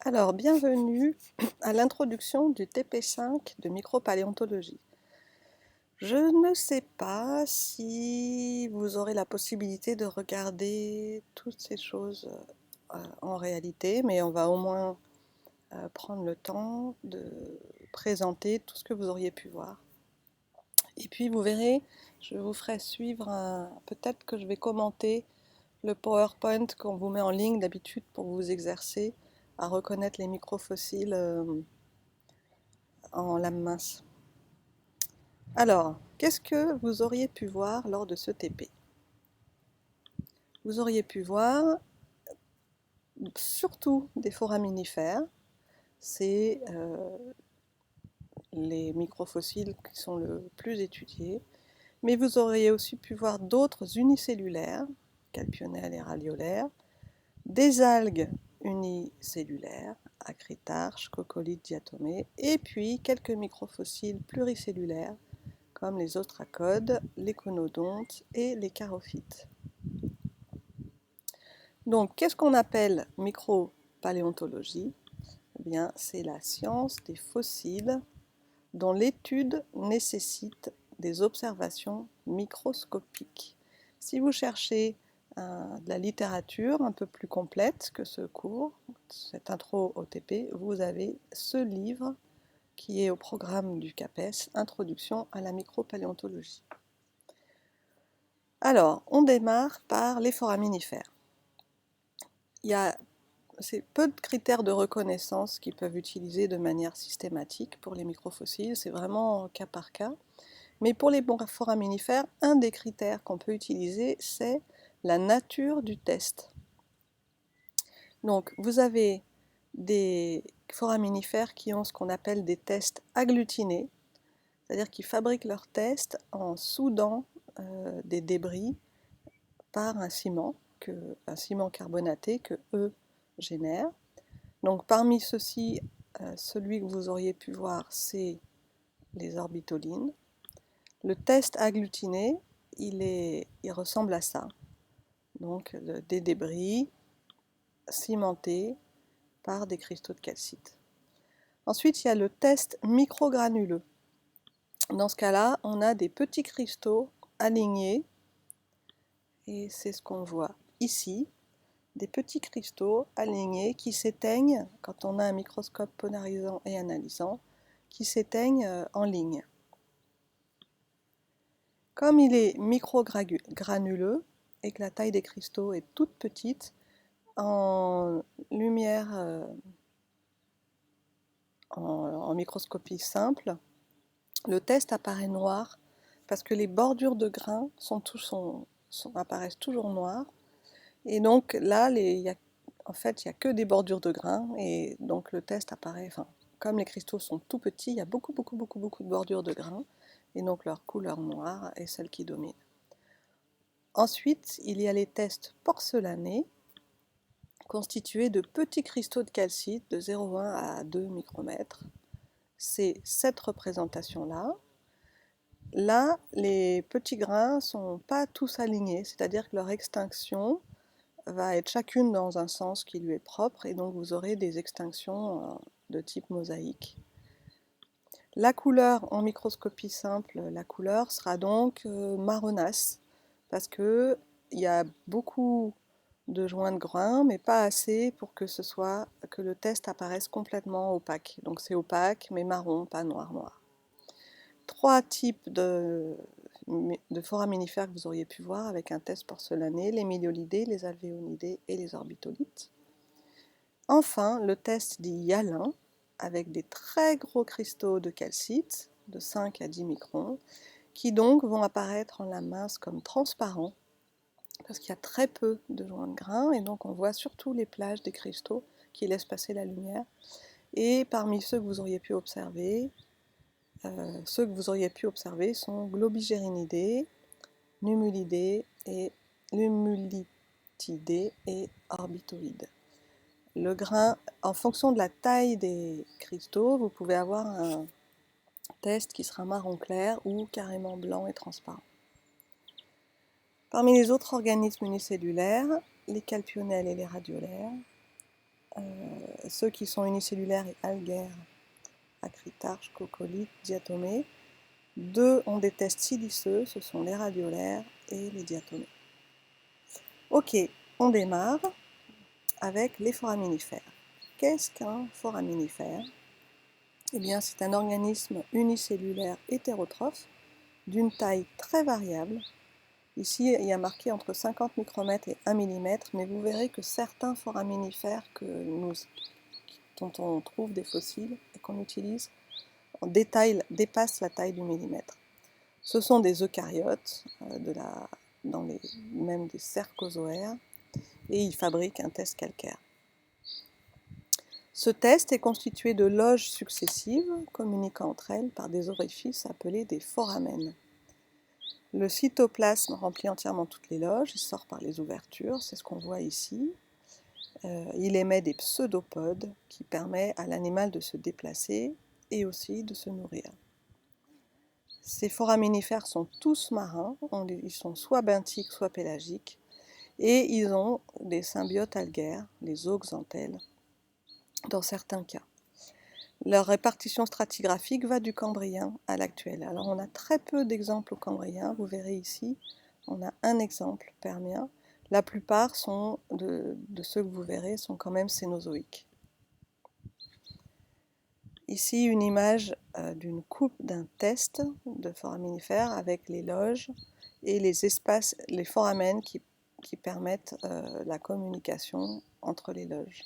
Alors, bienvenue à l'introduction du TP5 de micropaléontologie. Je ne sais pas si vous aurez la possibilité de regarder toutes ces choses en réalité, mais on va au moins prendre le temps de présenter tout ce que vous auriez pu voir. Et puis vous verrez, je vous ferai suivre peut-être que je vais commenter le PowerPoint qu'on vous met en ligne d'habitude pour vous exercer à reconnaître les microfossiles en lame mince. Alors, qu'est-ce que vous auriez pu voir lors de ce TP? Vous auriez pu voir surtout des foraminifères, c'est les microfossiles qui sont le plus étudiés, mais vous auriez aussi pu voir d'autres unicellulaires, calpionelles et radiolaires, des algues unicellulaires, acritarches, coccolithes, diatomées, et puis quelques microfossiles pluricellulaires, comme les ostracodes, les conodontes et les charophytes. Donc, qu'est-ce qu'on appelle micropaléontologie? Eh bien, c'est la science des fossiles dont l'étude nécessite des observations microscopiques. Si vous cherchez de la littérature un peu plus complète que ce cours, cette intro au TP, vous avez ce livre qui est au programme du CAPES, Introduction à la micropaléontologie. Alors, on démarre par les foraminifères. Il y a peu de critères de reconnaissance qu'ils peuvent utiliser de manière systématique pour les microfossiles, c'est vraiment cas par cas. Mais pour les foraminifères, un des critères qu'on peut utiliser, c'est la nature du test. Donc, vous avez des foraminifères qui ont ce qu'on appelle des tests agglutinés, c'est-à-dire qu'ils fabriquent leurs tests en soudant des débris par un ciment carbonaté que eux génèrent. Donc parmi ceux-ci, celui que vous auriez pu voir, c'est les orbitolines. Le test agglutiné, il ressemble à ça. Donc des débris cimentés par des cristaux de calcite. Ensuite, il y a le test microgranuleux. Dans ce cas-là, on a des petits cristaux alignés, et c'est ce qu'on voit ici, des petits cristaux alignés qui s'éteignent, quand on a un microscope polarisant et analysant, qui s'éteignent en ligne. Comme il est microgranuleux et que la taille des cristaux est toute petite, en lumière en microscopie simple, le test apparaît noir parce que les bordures de grains apparaissent toujours noires. Et donc là, en fait, il n'y a que des bordures de grains et donc le test apparaît, comme les cristaux sont tout petits, il y a beaucoup de bordures de grains et donc leur couleur noire est celle qui domine. Ensuite, il y a les tests porcelanés, constitués de petits cristaux de calcite de 0,1 à 2 micromètres. C'est cette représentation-là. Là, les petits grains ne sont pas tous alignés, c'est-à-dire que leur extinction va être chacune dans un sens qui lui est propre, et donc vous aurez des extinctions de type mosaïque. La couleur en microscopie simple, la couleur sera donc marronasse, parce qu'il y a beaucoup de joints de grains, mais pas assez pour que le test apparaisse complètement opaque. Donc c'est opaque, mais marron, pas noir. Trois types de foraminifères que vous auriez pu voir avec un test porcelané, les myliolidés, les alvéolidés et les orbitolithes. Enfin, le test dit hyalin, avec des très gros cristaux de calcite, de 5 à 10 microns, qui donc vont apparaître en lame mince comme transparents, parce qu'il y a très peu de joints de grains, et donc on voit surtout les plages des cristaux qui laissent passer la lumière. Et parmi ceux que vous auriez pu observer, sont globigérinidés, numulidés et numulitidés et orbitoïdes. Le grain, en fonction de la taille des cristaux, vous pouvez avoir un test qui sera marron clair ou carrément blanc et transparent. Parmi les autres organismes unicellulaires, les calpionelles et les radiolaires, ceux qui sont unicellulaires et algaires, acritarches, coccolithes, diatomées. 2 ont des tests siliceux, ce sont les radiolaires et les diatomées. Ok, on démarre avec les foraminifères. Qu'est-ce qu'un foraminifère? Eh bien, c'est un organisme unicellulaire hétérotrophe d'une taille très variable. Ici, il y a marqué entre 50 micromètres et 1 mm, mais vous verrez que certains foraminifères dont on trouve des fossiles et qu'on utilise dépassent la taille du millimètre. Ce sont des eucaryotes, même des cercozoaires, et ils fabriquent un test calcaire. Ce test est constitué de loges successives, communiquant entre elles par des orifices appelés des foramènes. Le cytoplasme remplit entièrement toutes les loges, il sort par les ouvertures, c'est ce qu'on voit ici. Il émet des pseudopodes qui permettent à l'animal de se déplacer et aussi de se nourrir. Ces foraminifères sont tous marins, ils sont soit benthiques, soit pélagiques, et ils ont des symbiotes algaires, les zooxanthelles, dans certains cas. Leur répartition stratigraphique va du Cambrien à l'actuel. Alors on a très peu d'exemples au Cambrien, vous verrez ici, on a un exemple permien. La plupart de ceux que vous verrez sont quand même cénozoïques. Ici une image d'une coupe d'un test de foraminifères avec les loges et les espaces, les foramènes qui permettent la communication entre les loges.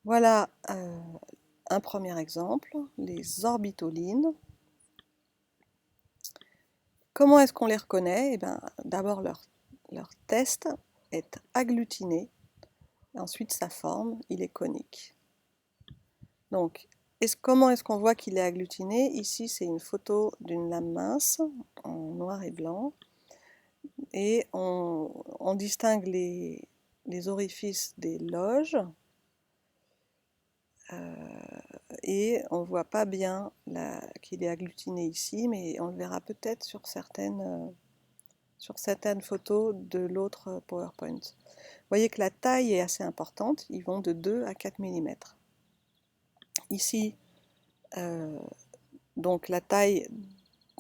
Voilà un premier exemple, les orbitolines. Comment est-ce qu'on les reconnaît? Eh bien, d'abord, leur test est agglutiné, ensuite sa forme, il est conique. Donc, comment est-ce qu'on voit qu'il est agglutiné? Ici, c'est une photo d'une lame mince en noir et blanc, et on distingue les orifices des loges, et on ne voit pas bien qu'il est agglutiné ici, mais on le verra peut-être sur certaines photos de l'autre PowerPoint. Vous voyez que la taille est assez importante, ils vont de 2 à 4 mm. Ici, donc la taille,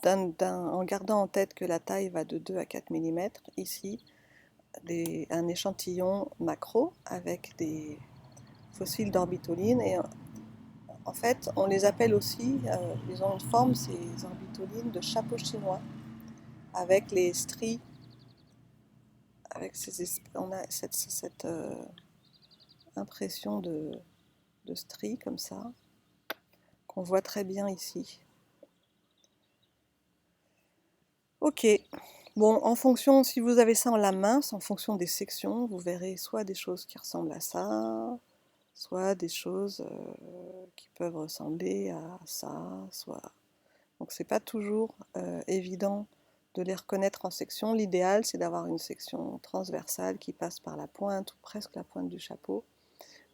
en gardant en tête que la taille va de 2 à 4 mm, ici, un échantillon macro avec des fossiles d'orbitolines, et en fait, on les appelle aussi, ils ont une forme, ces orbitolines, de chapeau chinois, avec les stries, on a cette impression de stries comme ça, qu'on voit très bien ici. Ok, bon, en fonction, si vous avez ça en la main, en fonction des sections, vous verrez soit des choses qui ressemblent à ça, soit des choses qui peuvent ressembler à ça, soit... Donc c'est pas toujours évident de les reconnaître en section. L'idéal, c'est d'avoir une section transversale qui passe par la pointe, ou presque la pointe du chapeau,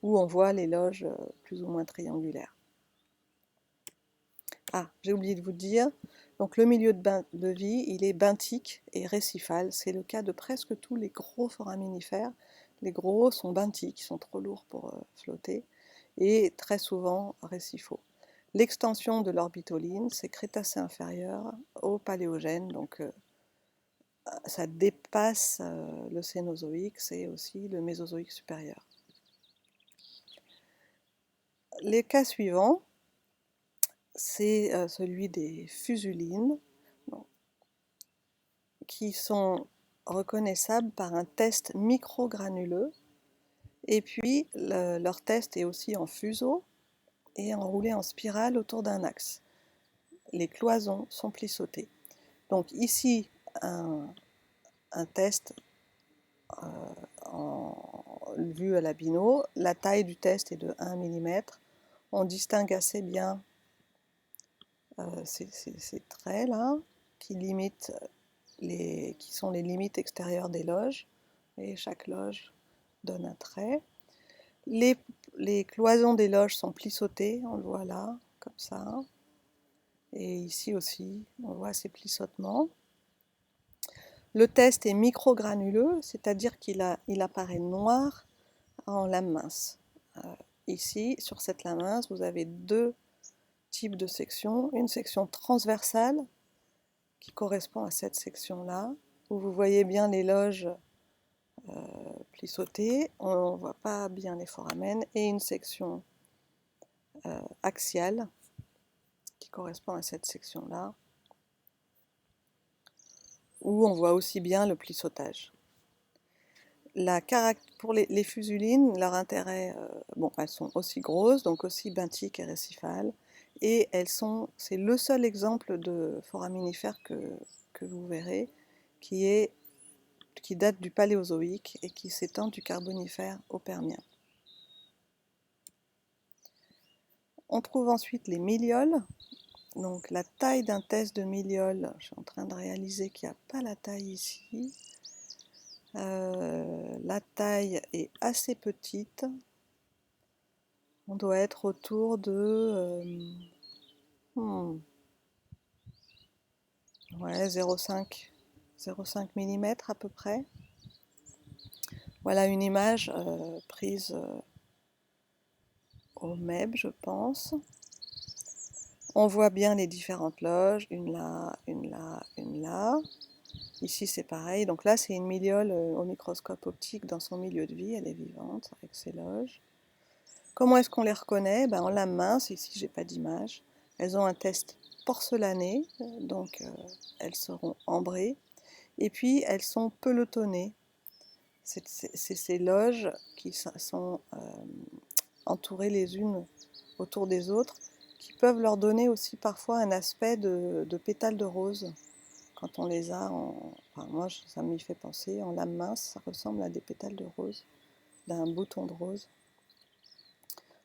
où on voit les loges plus ou moins triangulaires. Ah, j'ai oublié de vous dire, donc le milieu de vie, il est benthique et récifal. C'est le cas de presque tous les gros foraminifères. Les gros sont benthiques, ils sont trop lourds pour flotter, et très souvent récifaux. L'extension de l'orbitoline, c'est Crétacé inférieur au Paléogène, donc ça dépasse le Cénozoïque, c'est aussi le Mésozoïque supérieur. Les cas suivants, c'est celui des fusulines, qui sont reconnaissables par un test microgranuleux, et puis leur test est aussi en fuseau et enroulé en spirale autour d'un axe. Les cloisons sont plissotées. Donc ici, un test vu à la bino, la taille du test est de 1 mm. On distingue assez bien ces traits là qui sont les limites extérieures des loges, et chaque loge donne un trait. Les cloisons des loges sont plissotées, on le voit là, comme ça, et ici aussi, on voit ces plissotements. Le test est microgranuleux, c'est-à-dire qu'il apparaît noir en lame mince. Ici, sur cette lame mince, vous avez deux types de sections. Une section transversale qui correspond à cette section-là, où vous voyez bien les loges plissotées, on ne voit pas bien les foramen, et une section axiale qui correspond à cette section-là, où on voit aussi bien le plissotage. Pour les fusulines, leur intérêt, elles sont aussi grosses, donc aussi benthiques et récifales, et c'est le seul exemple de foraminifère que vous verrez qui date du Paléozoïque et qui s'étend du Carbonifère au Permien. On trouve ensuite les milioles. Donc la taille d'un test de miliole, je suis en train de réaliser qu'il n'y a pas la taille ici. La taille est assez petite. On doit être autour de 0,5 mm à peu près. Voilà une image prise au MEB, je pense. On voit bien les différentes loges, une là, une là, une là. Ici c'est pareil, donc là c'est une miliole au microscope optique dans son milieu de vie, elle est vivante avec ses loges. Comment est-ce qu'on les reconnaît? En lame mince, ici j'ai pas d'image. Elles ont un test porcelané, donc elles seront ambrées. Et puis elles sont pelotonnées. C'est ces loges qui sont entourées les unes autour des autres, qui peuvent leur donner aussi parfois un aspect de pétales de rose. Quand on les a moi ça m'y fait penser, en lame mince, ça ressemble à des pétales de rose, d'un bouton de rose.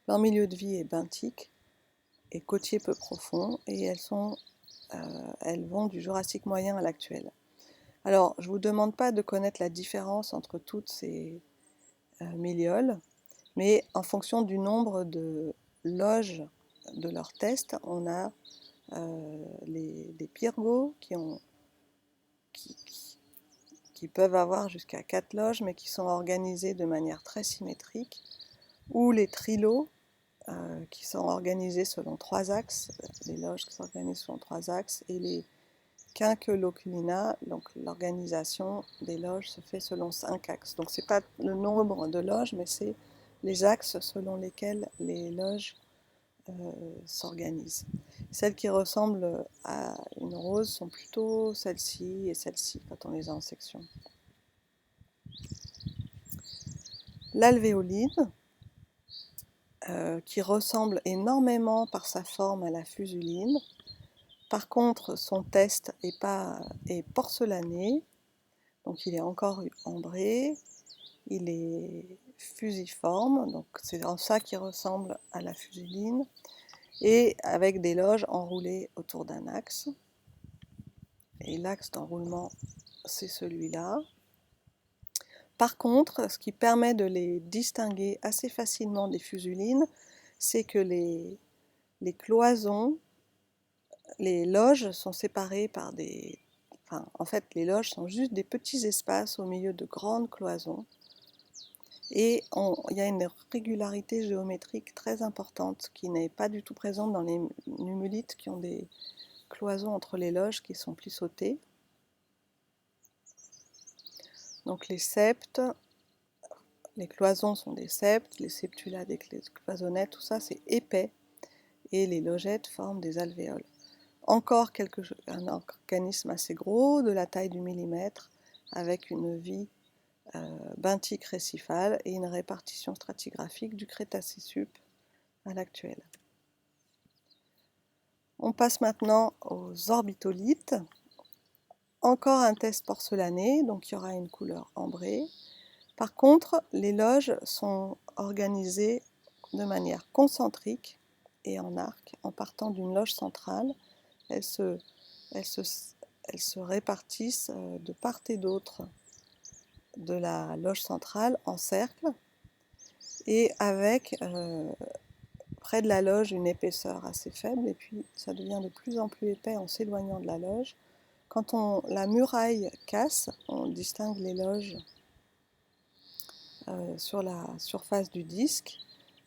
Leur milieu de vie est benthique et côtier peu profond, et elles vont du Jurassique moyen à l'actuel. Alors, je ne vous demande pas de connaître la différence entre toutes ces milioles, mais en fonction du nombre de loges de leur test, on a les pyrgos qui peuvent avoir jusqu'à 4 loges, mais qui sont organisées de manière très symétrique, ou les trilots, qui sont organisés selon 3 axes, les loges qui s'organisent selon 3 axes, et les quinqueloculina, donc l'organisation des loges se fait selon 5 axes. Donc c'est pas le nombre de loges, mais c'est les axes selon lesquels les loges s'organisent. Celles qui ressemblent à une rose sont plutôt celle-ci et celle-ci quand on les a en section. L'alvéoline, qui ressemble énormément par sa forme à la fusuline. Par contre, son test est porcelané, donc il est encore ambré, il est fusiforme, donc c'est en ça qu'il ressemble à la fusuline, et avec des loges enroulées autour d'un axe. Et l'axe d'enroulement, c'est celui-là. Par contre, ce qui permet de les distinguer assez facilement des fusulines, c'est que les cloisons, les loges sont séparées par en fait, les loges sont juste des petits espaces au milieu de grandes cloisons. Et il y a une régularité géométrique très importante qui n'est pas du tout présente dans les nummulites qui ont des cloisons entre les loges qui sont plissotées. Donc les septes, les cloisons sont des septes, les septula des cloisonnettes, tout ça c'est épais, et les logettes forment des alvéoles. Encore un organisme assez gros, de la taille du millimètre, avec une vie benthique récifale et une répartition stratigraphique du Crétacé sup à l'actuel. On passe maintenant aux orbitolithes. Encore un test porcelané, donc il y aura une couleur ambrée. Par contre, les loges sont organisées de manière concentrique et en arc, en partant d'une loge centrale. Elles se répartissent de part et d'autre de la loge centrale en cercle, et avec près de la loge une épaisseur assez faible, et puis ça devient de plus en plus épais en s'éloignant de la loge, Quand la muraille casse, on distingue les loges sur la surface du disque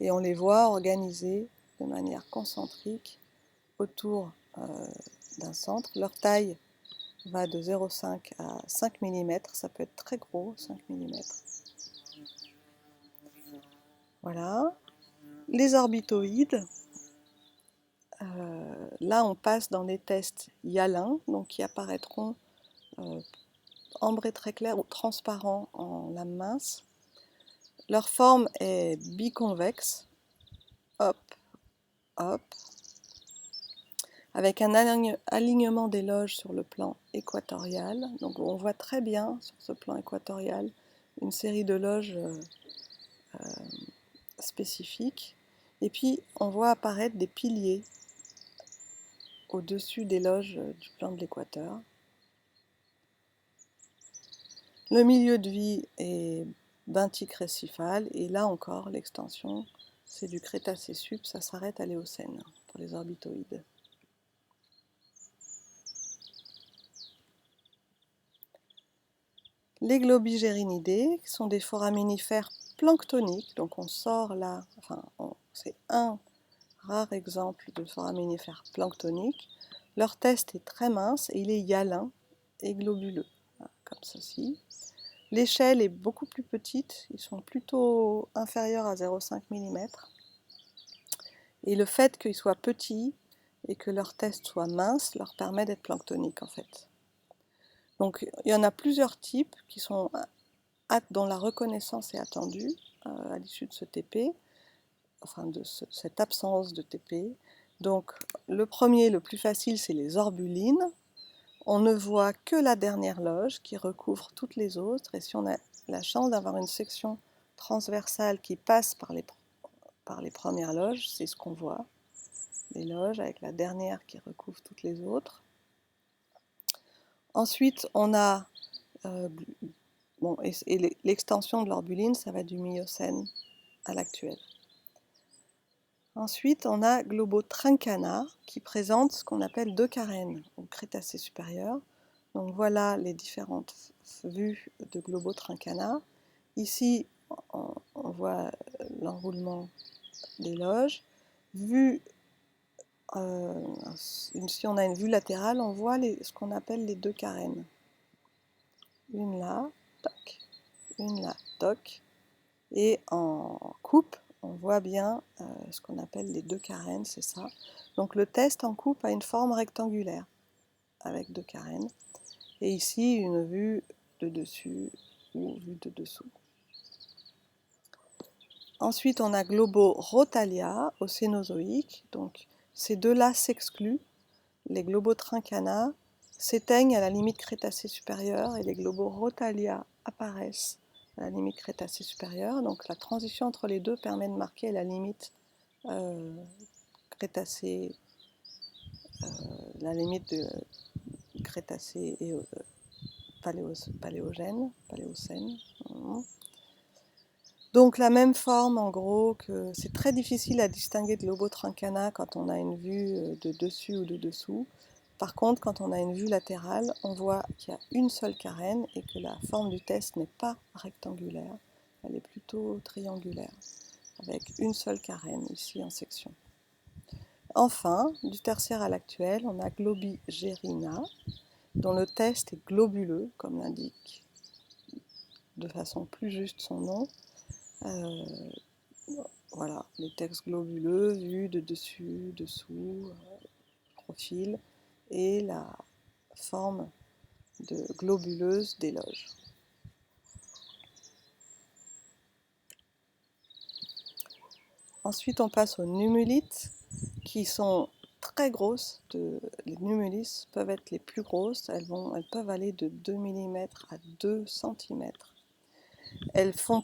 et on les voit organisées de manière concentrique autour d'un centre. Leur taille va de 0,5 à 5 mm, ça peut être très gros, 5 mm. Voilà. Les orbitoïdes, là on passe dans des tests hyalins, donc qui apparaîtront ambrés très clairs ou transparents en lame mince. Leur forme est biconvexe, hop, hop, avec un alignement des loges sur le plan équatorial. Donc on voit très bien sur ce plan équatorial une série de loges spécifiques. Et puis on voit apparaître des piliers au-dessus des loges du plan de l'équateur. Le milieu de vie est benthique récifal et là encore l'extension c'est du Crétacé sup, ça s'arrête à l'Éocène pour les orbitoïdes. Les globigérinidés sont des foraminifères planctoniques, donc on sort là, c'est un rare exemple de foraminifère planctonique. Leur test est très mince et il est hyalin et globuleux, comme ceci. L'échelle est beaucoup plus petite, ils sont plutôt inférieurs à 0,5 mm. Et le fait qu'ils soient petits et que leur test soit mince leur permet d'être planctoniques en fait. Donc il y en a plusieurs types qui sont dont la reconnaissance est attendue à l'issue de ce TP, enfin de cette absence de TP. Donc le premier, le plus facile, c'est les orbulines. On ne voit que la dernière loge qui recouvre toutes les autres, et si on a la chance d'avoir une section transversale qui passe par les premières loges, c'est ce qu'on voit, les loges avec la dernière qui recouvre toutes les autres. Ensuite, on a l'extension de l'orbuline, ça va du Miocène à l'actuel. Ensuite, on a Globotrincana qui présente ce qu'on appelle deux carènes au Crétacé supérieur. Donc voilà les différentes vues de Globotrincana. Ici, on voit l'enroulement des loges. Si on a une vue latérale, on voit ce qu'on appelle les deux carènes. Une là, toc, une là, toc. Et en coupe, on voit bien ce qu'on appelle les deux carènes, c'est ça. Donc le test en coupe a une forme rectangulaire avec deux carènes. Et ici, une vue de dessus ou vue de dessous. Ensuite, on a Globorotalia au Cénozoïque. Donc ces deux-là s'excluent. Les Globotrincana s'éteignent à la limite Crétacé supérieure et les Globorotalia apparaissent à la limite Crétacé supérieure. Donc la transition entre les deux permet de marquer la limite Crétacé, la limite de Crétacé et Paléocène. Donc la même forme en gros, que c'est très difficile à distinguer de Globotrincana quand on a une vue de dessus ou de dessous. Par contre, quand on a une vue latérale, on voit qu'il y a une seule carène et que la forme du test n'est pas rectangulaire, elle est plutôt triangulaire, avec une seule carène ici en section. Enfin, du tertiaire à l'actuel, on a Globigérina, dont le test est globuleux, comme l'indique de façon plus juste son nom. Voilà, les textes globuleux, vus de dessus, dessous, profil, et la forme globuleuse des loges. Ensuite, on passe aux numulites, qui sont très grosses. Les numulis peuvent être les plus grosses, elles peuvent aller de 2 mm à 2 cm. Elles sont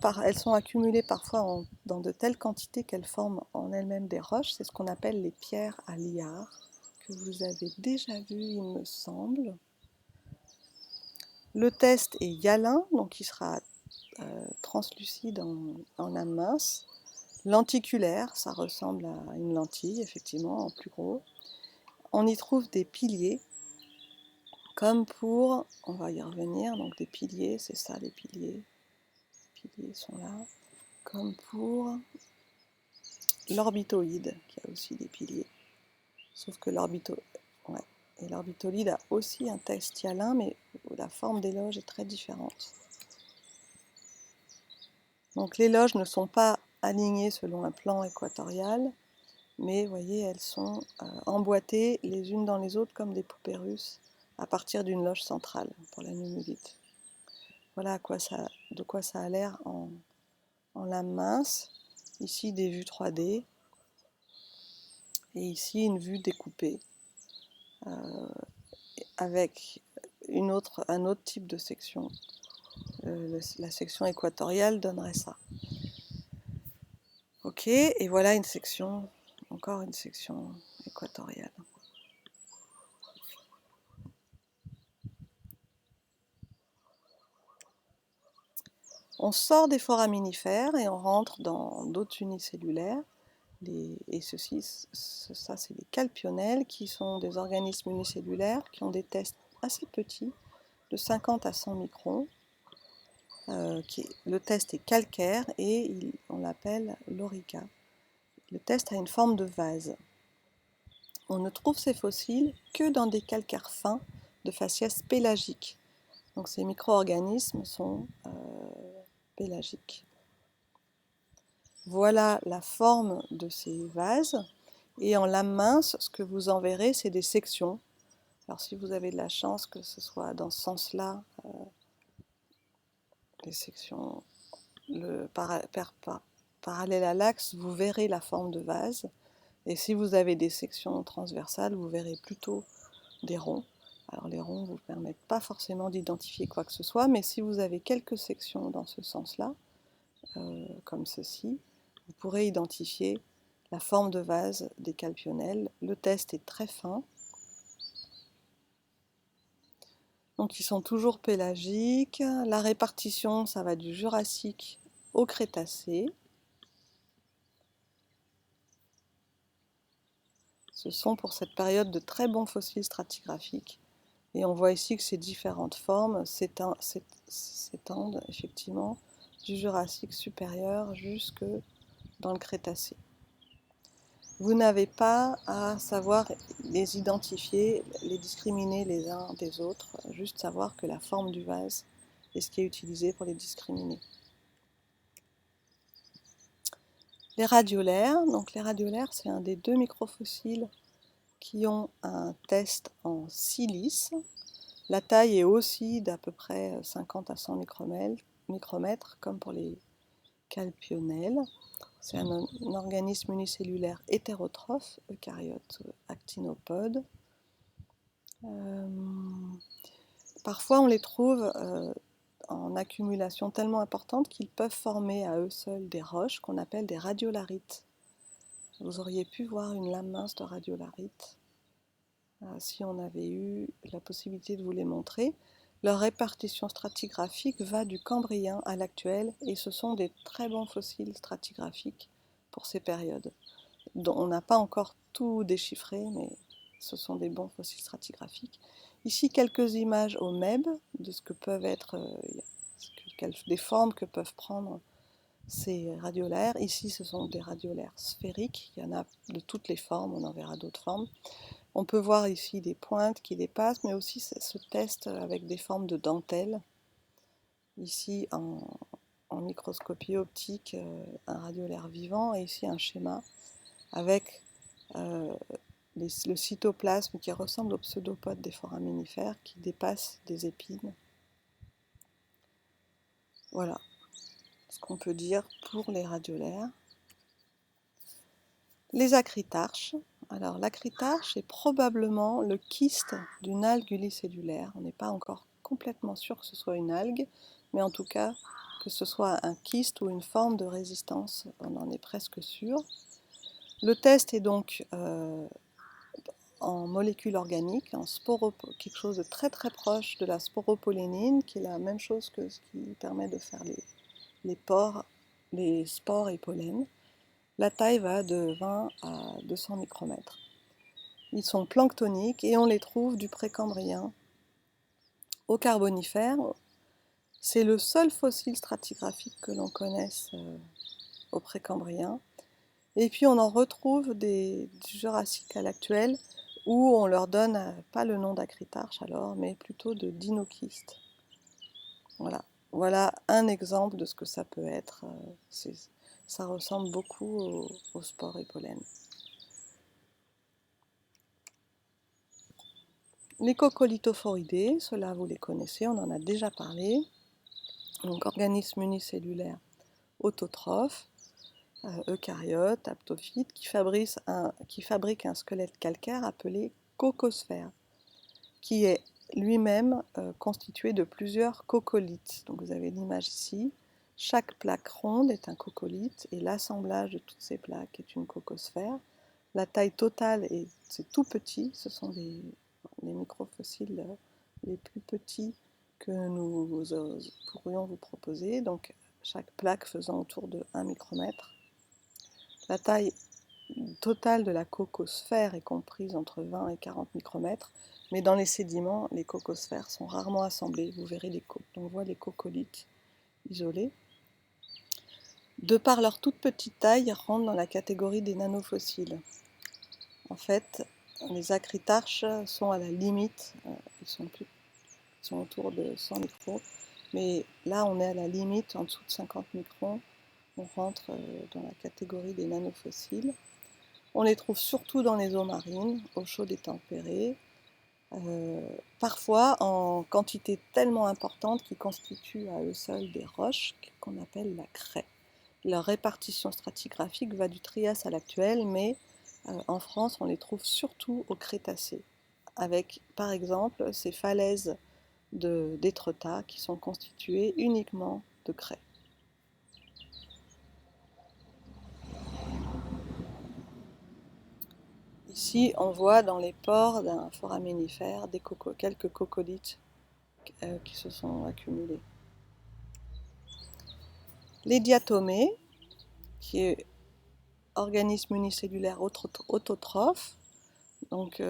accumulées parfois dans de telles quantités qu'elles forment en elles-mêmes des roches. C'est ce qu'on appelle les pierres à liard, que vous avez déjà vu, il me semble. Le test est hyalin, donc il sera translucide en lame mince. Lenticulaire, ça ressemble à une lentille, effectivement, en plus gros. On y trouve des piliers, Comme pour, on va y revenir, donc des piliers, c'est ça les piliers. Les piliers sont là. Comme pour l'orbitoïde, qui a aussi des piliers. Sauf que l'orbitolide a aussi un texte hyalin, mais la forme des loges est très différente. Donc les loges ne sont pas alignées selon un plan équatorial, mais vous voyez, elles sont emboîtées les unes dans les autres comme des poupées russes à partir d'une loge centrale pour la numulite. Voilà de quoi ça a l'air en lame mince. Ici des vues 3D et ici une vue découpée avec un autre type de section. La section équatoriale donnerait ça. Ok, et voilà encore une section équatoriale. On sort des foraminifères et on rentre dans d'autres unicellulaires. Ça, c'est les calpionelles, qui sont des organismes unicellulaires qui ont des tests assez petits, de 50 à 100 microns. Le test est calcaire et on l'appelle lorica. Le test a une forme de vase. On ne trouve ces fossiles que dans des calcaires fins de faciès pélagiques. Donc ces micro-organismes sont pélagiques. Voilà la forme de ces vases. Et en lame mince, ce que vous en verrez, c'est des sections. Alors si vous avez de la chance que ce soit dans ce sens-là, les sections parallèles à l'axe, vous verrez la forme de vase. Et si vous avez des sections transversales, vous verrez plutôt des ronds. Alors les ronds ne vous permettent pas forcément d'identifier quoi que ce soit, mais si vous avez quelques sections dans ce sens-là, comme ceci, vous pourrez identifier la forme de vase des calpionelles. Le test est très fin. Donc ils sont toujours pélagiques. La répartition, ça va du Jurassique au Crétacé. Ce sont pour cette période de très bons fossiles stratigraphiques. Et on voit ici que ces différentes formes s'étendent effectivement du Jurassique supérieur jusque dans le Crétacé. Vous n'avez pas à savoir les identifier, les discriminer les uns des autres, juste savoir que la forme du vase est ce qui est utilisé pour les discriminer. Les radiolaires, donc les radiolaires, c'est un des deux microfossiles qui ont un test en silice. La taille est aussi d'à peu près 50 à 100 micromètres, comme pour les calpionelles. C'est un organisme unicellulaire hétérotrophe, eucaryote actinopode. Parfois, on les trouve en accumulation tellement importante qu'ils peuvent former à eux seuls des roches qu'on appelle des radiolarites. Vous auriez pu voir une lame mince de radiolarite si on avait eu la possibilité de vous les montrer. Leur répartition stratigraphique va du Cambrien à l'actuel et ce sont des très bons fossiles stratigraphiques pour ces périodes. Dont on n'a pas encore tout déchiffré, mais ce sont des bons fossiles stratigraphiques. Ici, quelques images au MEB de ce que peuvent être des formes que peuvent prendre ces radiolaires. Ici, ce sont des radiolaires sphériques. Il y en a de toutes les formes, on en verra d'autres formes. On peut voir ici des pointes qui dépassent, mais aussi ce test avec des formes de dentelle. Ici, en microscopie optique, un radiolaire vivant, et ici un schéma avec le cytoplasme qui ressemble au pseudopode des foraminifères qui dépasse des épines. Voilà ce qu'on peut dire pour les radiolaires. Les acritarches. Alors l'acritarche est probablement le kyste d'une algue unicellulaire. On n'est pas encore complètement sûr que ce soit une algue, mais en tout cas que ce soit un kyste ou une forme de résistance, on en est presque sûr. Le test est donc en molécules organiques, quelque chose de très très proche de la sporopollénine, qui est la même chose que ce qui permet de faire les spores et pollens. La taille va de 20 à 200 micromètres. Ils sont planctoniques et on les trouve du Précambrien au Carbonifère. C'est le seul fossile stratigraphique que l'on connaisse au Précambrien. Et puis on en retrouve du Jurassique à l'actuel, où on leur donne pas le nom d'acritarche alors, mais plutôt de dinokystes. Voilà un exemple de ce que ça peut être. Ça ressemble beaucoup aux spores et pollen. Les coccolithophoridés, ceux-là vous les connaissez, on en a déjà parlé. Donc organismes unicellulaires autotrophes, eucaryotes, aptophytes, qui fabriquent un squelette calcaire appelé cocosphère, qui est lui-même constitué de plusieurs coccolithes. Donc vous avez l'image ici. Chaque plaque ronde est un coccolithe et l'assemblage de toutes ces plaques est une cocosphère. La taille totale, c'est tout petit, ce sont les microfossiles les plus petits que nous pourrions vous proposer. Donc chaque plaque faisant autour de 1 micromètre. La taille totale de la cocosphère est comprise entre 20 et 40 micromètres, mais dans les sédiments, les cocosphères sont rarement assemblées. Vous verrez on voit les coccolithes isolés. De par leur toute petite taille, ils rentrent dans la catégorie des nanofossiles. En fait, les acritarches sont à la limite, ils sont autour de 100 microns, mais là on est à la limite, en dessous de 50 microns, on rentre dans la catégorie des nanofossiles. On les trouve surtout dans les eaux marines, eau chaude et tempérée, parfois en quantité tellement importante qu'ils constituent à eux seuls des roches qu'on appelle la craie. Leur répartition stratigraphique va du Trias à l'actuel, mais en France on les trouve surtout au Crétacé, avec par exemple ces falaises d'Étretat qui sont constituées uniquement de craie. Ici, on voit dans les pores d'un foraminifère quelques coccolithes qui se sont accumulés. Les diatomées, qui est organisme unicellulaire autotrophe, donc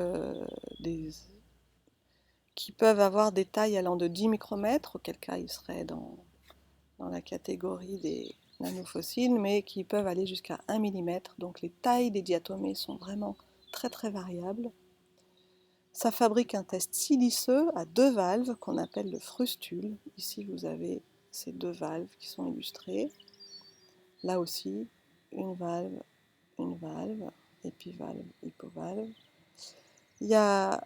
qui peuvent avoir des tailles allant de 10 micromètres, auquel cas ils seraient dans la catégorie des nanofossiles, mais qui peuvent aller jusqu'à 1 mm. Donc les tailles des diatomées sont vraiment très très variables. Ça fabrique un test siliceux à 2 valves qu'on appelle le frustule. Ici vous avez ces 2 valves qui sont illustrées. Là aussi, une valve, épivalve, hypovalve. Il y a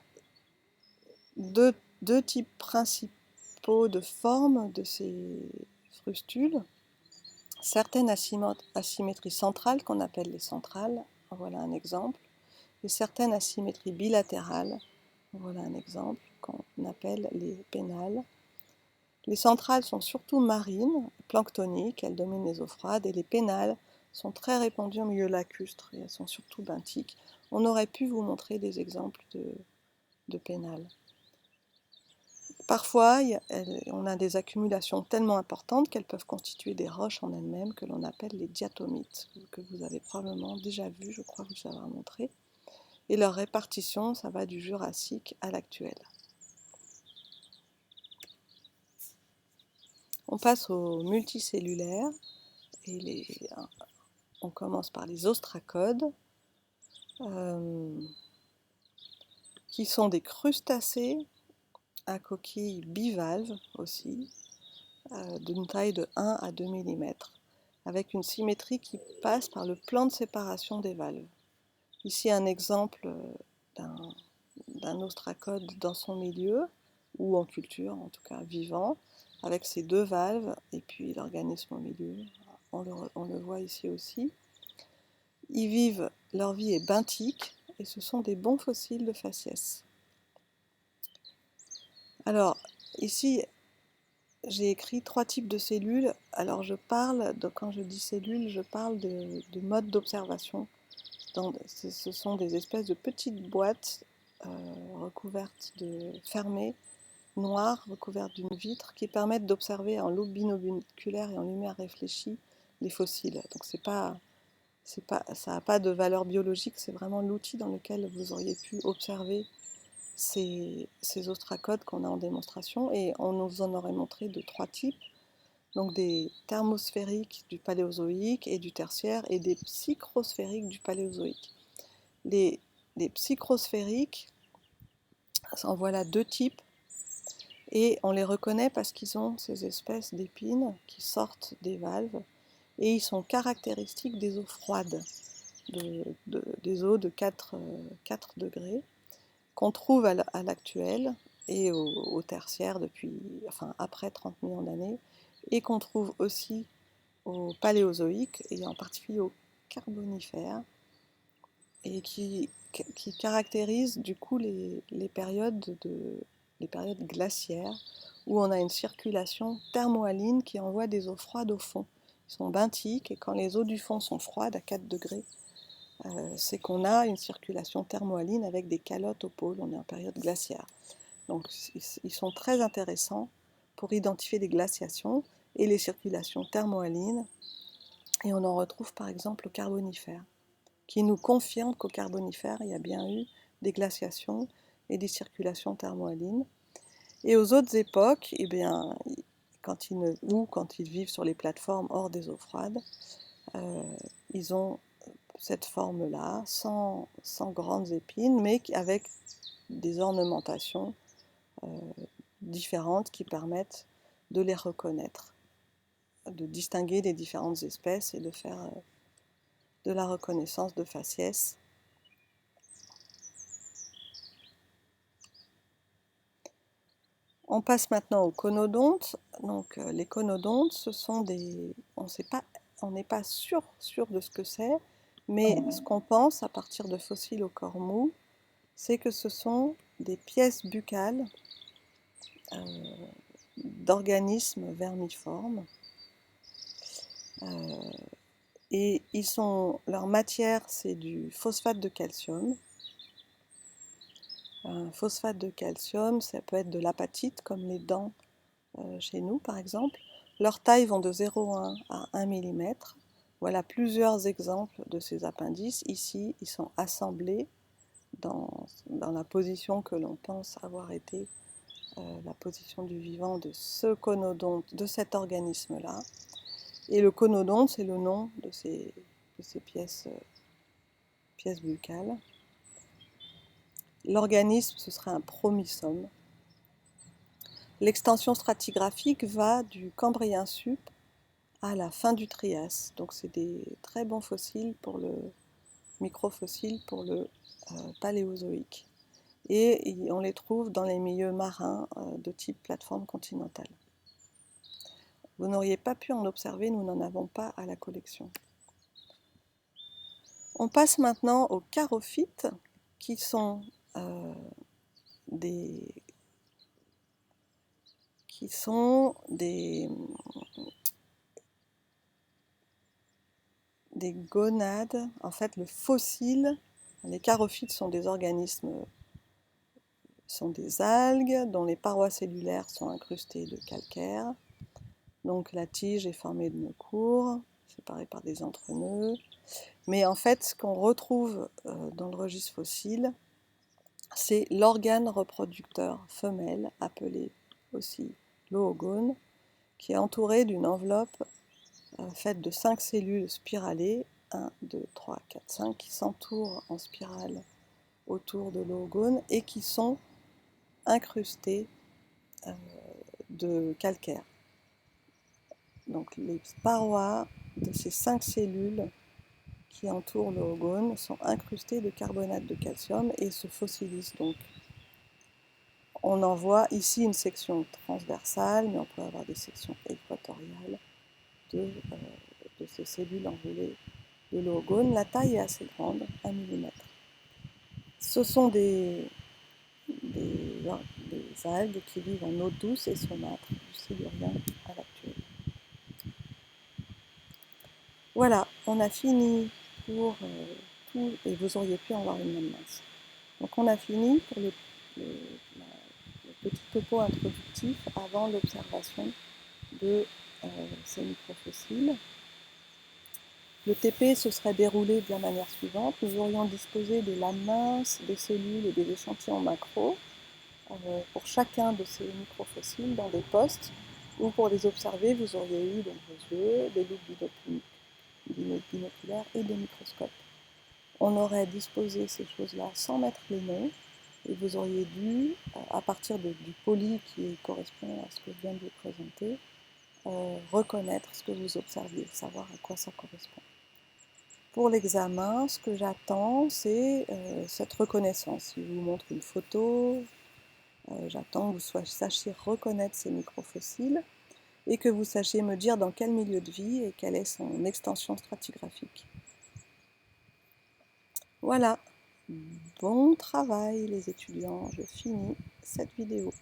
deux types principaux de formes de ces frustules. Certaines asymétries centrales qu'on appelle les centrales, voilà un exemple, et certaines asymétries bilatérales, voilà un exemple, qu'on appelle les pénales. Les centrales sont surtout marines, planctoniques, elles dominent les eaux froides, et les pénales sont très répandues en milieu lacustre, et elles sont surtout benthiques. On aurait pu vous montrer des exemples de pénales. Parfois, on a des accumulations tellement importantes qu'elles peuvent constituer des roches en elles-mêmes que l'on appelle les diatomites, que vous avez probablement déjà vu, je crois vous avoir montré. Et leur répartition, ça va du Jurassique à l'actuel. On passe aux multicellulaires, et on commence par les ostracodes, qui sont des crustacés à coquilles bivalves aussi, d'une taille de 1 à 2 mm, avec une symétrie qui passe par le plan de séparation des valves. Ici un exemple d'un ostracode dans son milieu, ou en culture, en tout cas vivant, avec ses 2 valves et puis l'organisme au milieu. On le voit ici aussi. Leur vie est benthique et ce sont des bons fossiles de faciès. Alors, ici, j'ai écrit 3 types de cellules. Alors, quand je dis cellules, je parle de mode d'observation. Ce sont des espèces de petites boîtes fermées, noires, recouvertes d'une vitre, qui permettent d'observer en loupe binoculaire et en lumière réfléchie les fossiles. Donc, ça n'a pas de valeur biologique, c'est vraiment l'outil dans lequel vous auriez pu observer ces ostracodes qu'on a en démonstration, et on nous en aurait montré de 3 types, donc des thermosphériques du Paléozoïque et du Tertiaire, et des psychrosphériques du Paléozoïque. Les psychrosphériques, en voilà 2 types, et on les reconnaît parce qu'ils ont ces espèces d'épines qui sortent des valves, et ils sont caractéristiques des eaux froides, des eaux de 4 degrés, qu'on trouve à l'actuel et au tertiaire après 30 millions d'années, et qu'on trouve aussi au paléozoïque, et en particulier au carbonifère, et qui caractérise du coup les périodes glaciaires, où on a une circulation thermohaline qui envoie des eaux froides au fond. Ils sont benthiques, et quand les eaux du fond sont froides à 4 degrés, c'est qu'on a une circulation thermohaline avec des calottes au pôle, on est en période glaciaire. Donc ils sont très intéressants pour identifier les glaciations et les circulations thermohalines, et on en retrouve par exemple au carbonifère, qui nous confirme qu'au carbonifère, il y a bien eu des glaciations et des circulations thermohalines. Et aux autres époques, eh bien, quand ils vivent sur les plateformes hors des eaux froides, ils ont cette forme-là, sans grandes épines, mais avec des ornementations différentes qui permettent de les reconnaître, de distinguer les différentes espèces et de faire de la reconnaissance de faciès. On passe maintenant aux conodontes. Donc les conodontes, ce sont des... On n'est pas sûr de ce que c'est, mais ce qu'on pense à partir de fossiles au corps mou, c'est que ce sont des pièces buccales d'organismes vermiformes. Et leur matière, c'est du phosphate de calcium. Un phosphate de calcium, ça peut être de l'apatite, comme les dents chez nous par exemple. Leurs tailles vont de 0,1 à 1 mm. Voilà plusieurs exemples de ces appendices. Ici, ils sont assemblés dans la position que l'on pense avoir été la position du vivant de ce conodonte, de cet organisme-là. Et le conodonte, c'est le nom de ces pièces buccales. L'organisme, ce serait un promissome. L'extension stratigraphique va du Cambrien sup à la fin du Trias. Donc c'est des très bons fossiles microfossiles pour le Paléozoïque. Et on les trouve dans les milieux marins de type plateforme continentale. Vous n'auriez pas pu en observer, nous n'en avons pas à la collection. On passe maintenant aux charophytes, qui sont des gonades. En fait, le fossile, les charophytes sont des organismes, sont des algues dont les parois cellulaires sont incrustées de calcaire. Donc la tige est formée de nœuds courts, séparés par des entrenœuds. Mais en fait, ce qu'on retrouve dans le registre fossile, c'est l'organe reproducteur femelle, appelé aussi l'oogone, qui est entouré d'une enveloppe faite de 5 cellules spiralées, 1, 2, 3, 4, 5, qui s'entourent en spirale autour de l'oogone et qui sont incrustées de calcaire. Donc les parois de ces 5 cellules qui entourent l'oogone sont incrustées de carbonate de calcium et se fossilisent donc. On en voit ici une section transversale, mais on peut avoir des sections équatoriales de ces cellules enroulées de l'oogone. La taille est assez grande, 1 mm. Ce sont des algues qui vivent en eau douce et saumâtre, du Silurien à l'actuel. Voilà, on a fini pour tout, et vous auriez pu en voir une même masse. Donc on a fini pour le petit topo introductif avant l'observation de ces microfossiles. Le TP se serait déroulé de la manière suivante. Nous aurions disposé des lames minces, des cellules et des échantillons macro. pour chacun de ces microfossiles dans des postes où pour les observer, vous auriez eu donc vos yeux, des loupes binoculaires et des microscopes. On aurait disposé ces choses-là sans mettre les noms, et vous auriez dû, à partir du poly qui correspond à ce que je viens de vous présenter, reconnaître ce que vous observiez, savoir à quoi ça correspond. Pour l'examen, ce que j'attends, c'est cette reconnaissance. Si je vous montre une photo, j'attends que vous sachiez reconnaître ces microfossiles et que vous sachiez me dire dans quel milieu de vie et quelle est son extension stratigraphique. Voilà, bon travail les étudiants, je finis cette vidéo.